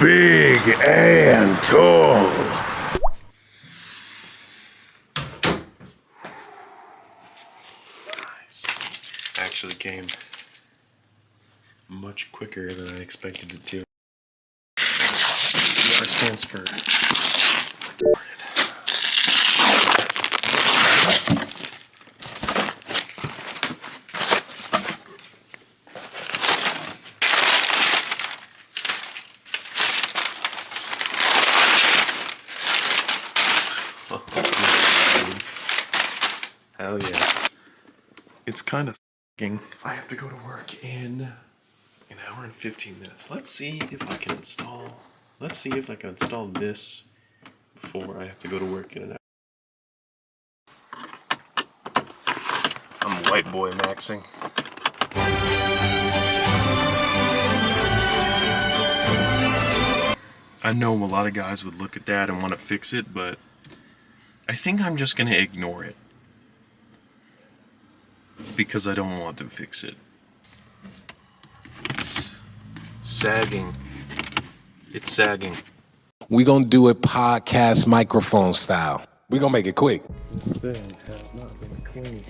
Big and tall. Nice. Actually came much quicker than I expected it to. R stands for hell yeah. It's kind of f***ing. I have to go to work in an hour and 15 minutes. Let's see if I can install this before I have to go to work in an hour. I'm white boy maxing. I know a lot of guys would look at that and want to fix it, but I think I'm just going to ignore it. Because I don't want to fix it. It's sagging. It's sagging. We gonna do it podcast microphone style. We gonna make it quick. This thing has not been cleaned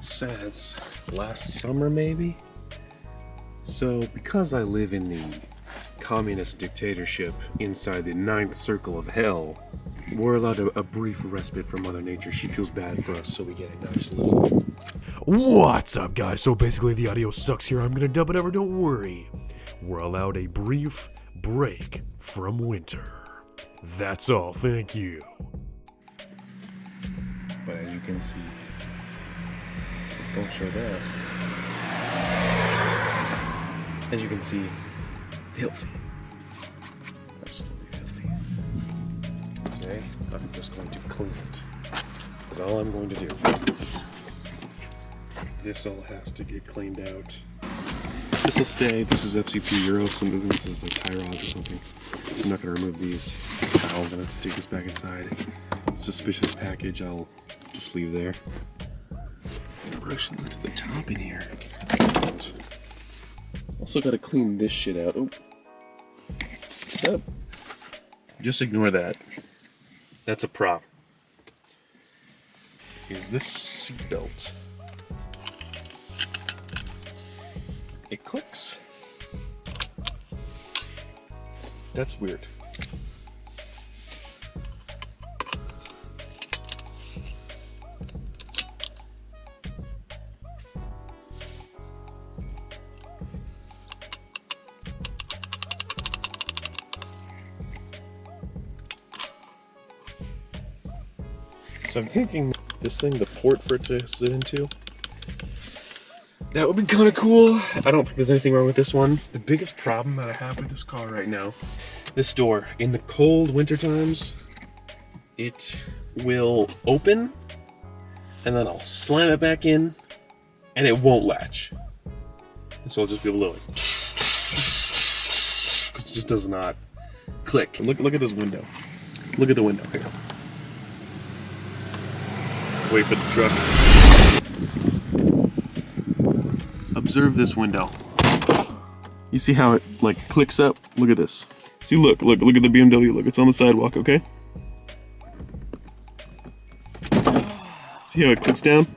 since last summer, maybe? So, because I live in the communist dictatorship inside the 9th circle of hell, we're allowed a brief respite from Mother Nature. She feels bad for us, so we get a nice little... What's up, guys? So basically the audio sucks here. I'm gonna dub it over, don't worry. We're allowed a brief break from winter. That's all, thank you. But as you can see, don't show that. As you can see, filthy. Absolutely filthy. Okay, I'm just going to clean it. That's all I'm going to do. This all has to get cleaned out. This will stay. This is FCP Euro. This is like tie rods or something. I'm not going to remove these. I'm going to have to take this back inside. Suspicious package I'll just leave there. Brushing to the top in here. Also got to clean this shit out. Oh. Yep. Just ignore that. That's a prop. Is this seatbelt? It clicks. That's weird. So I'm thinking this thing, the port for it to sit into, that would be kind of cool. I don't think there's anything wrong with this one. The biggest problem that I have with this car right now, this door, in the cold winter times, it will open, and then I'll slam it back in, and it won't latch. And so I'll just be able to like, because it just does not click. Look at this window. Look at the window here. Wait for the truck. Observe this window. You see how it like clicks up? Look at this. See, look at the BMW. Look, it's on the sidewalk, okay? See how it clicks down?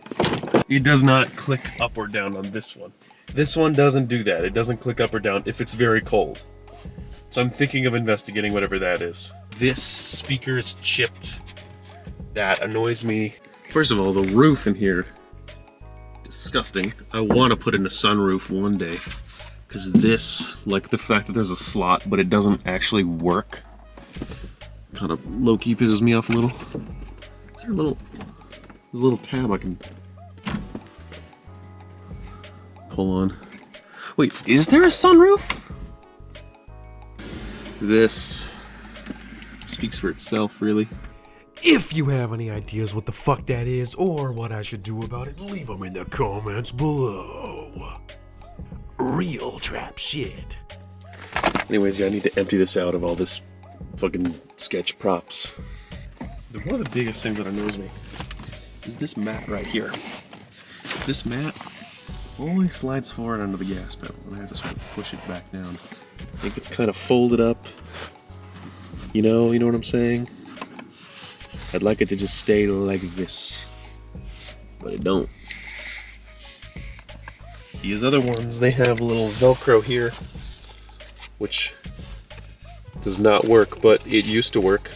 It does not click up or down on this one. This one doesn't do that. It doesn't click up or down if it's very cold. So I'm thinking of investigating whatever that is. This speaker is chipped. That annoys me. First of all, the roof in here, disgusting. I want to put in a sunroof one day, because this, like the fact that there's a slot, but it doesn't actually work, kind of low-key pisses me off a little. Is there there's a little tab I can pull on. Wait, is there a sunroof? This speaks for itself, really. If you have any ideas what the fuck that is or what I should do about it, leave them in the comments below. Real trap shit. Anyways, yeah, I need to empty this out of all this fucking sketch props. One of the biggest things that annoys me is this mat right here. This mat always slides forward under the gas pedal, and I have to sort of push it back down. think it's kind of folded up. You know what I'm saying? I'd like it to just stay like this, but it don't. These other ones, they have a little Velcro here, which does not work, but it used to work.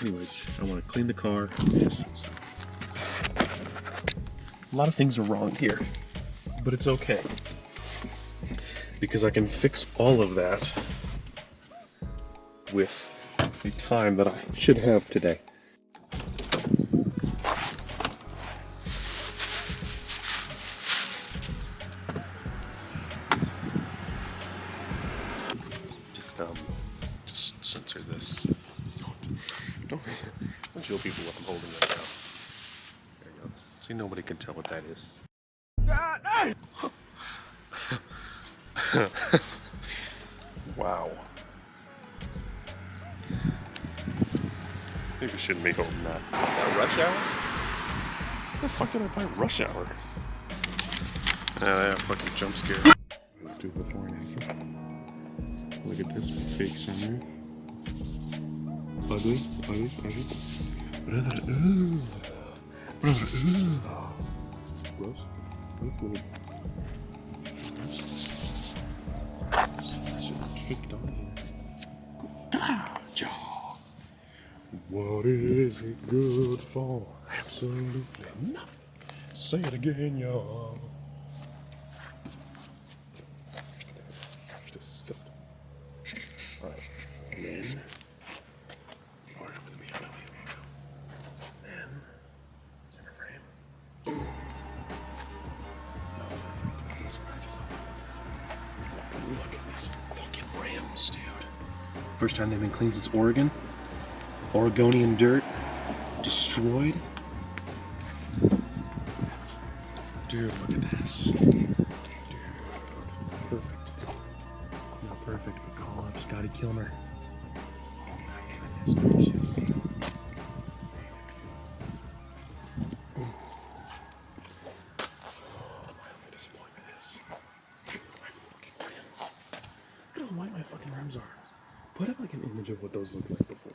Anyways, I want to clean the car. Yes. A lot of things are wrong here, but it's okay, because I can fix all of that with the time that I should have today. Just censor this. Don't show people what I'm holding right now. There you go. See, nobody can tell what that is. Wow. Maybe we shouldn't be holding that. Rush Hour? Where the fuck did I buy Rush Hour? Ah, fucking jump scare. Let's do it before and after. Look at this fake center. Ugly. Brother, ooh. Gross. This shit's caked on here. What is it good for? Absolutely nothing. Say it again, y'all. That's disgusting. Alright, and then... Then... Center frame. No, the scratches on my Look at these fucking rims, dude. First time they've been cleaned since Oregon. Oregonian dirt. Destroyed. Dude, look at this. Dude. Perfect. Not perfect, but call up Scotty Kilmer. Goodness gracious. Ooh. My only disappointment is my fucking rims. Look at how white my fucking rims are. Put up like an image of what those looked like before.